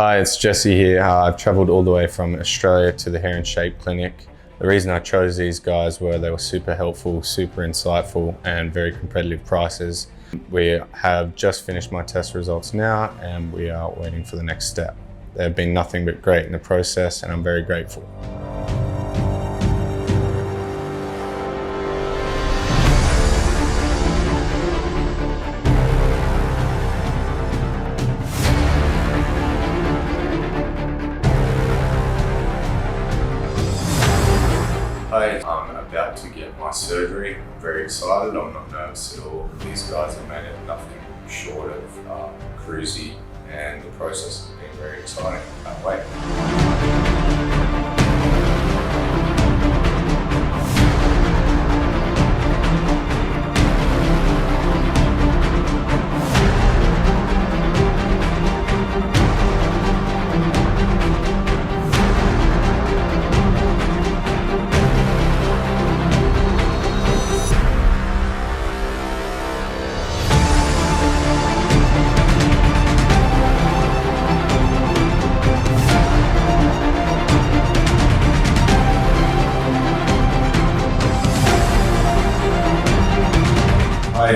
Hi, it's Jesse here. I've travelled all the way from Australia to the Hair and Shape Clinic. The reason I chose these guys were they were super helpful, super insightful and very competitive prices. We have just finished my test results now and we are waiting for the next step. They've been nothing but great in the process and I'm very grateful. Hi, I'm about to get my surgery. I'm very excited. I'm not nervous at all. These guys have made it nothing short of cruisy, and the process has been very exciting. I can't wait.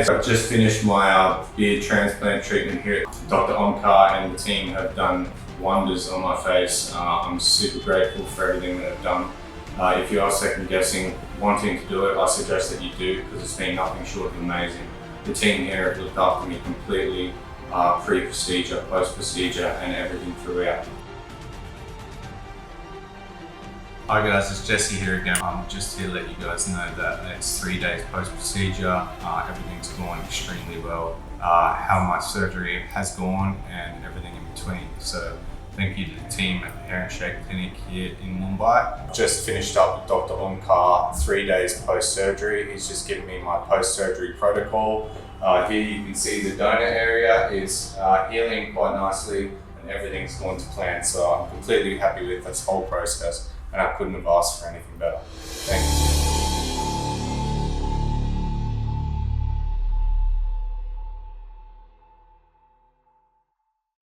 I've just finished my beard transplant treatment here. Dr. Omkar and the team have done wonders on my face. I'm super grateful for everything that they've done. If you are second guessing wanting to do it, I suggest that you do because it's been nothing short of amazing. The team here have looked after me completely, pre-procedure, post-procedure and everything throughout. Hi guys, it's Jesse here again. I'm just here to let you guys know that it's 3 days post-procedure. Everything's going extremely well. How my surgery has gone and everything in between. So thank you to the team at the Hair and Shape Clinic here in Mumbai. Just finished up with Dr. Omkar 3 days post-surgery. He's just given me my post-surgery protocol. Here you can see the donor area is healing quite nicely and everything's going to plan. So I'm completely happy with this whole process and I couldn't have asked for anything better. Thank you.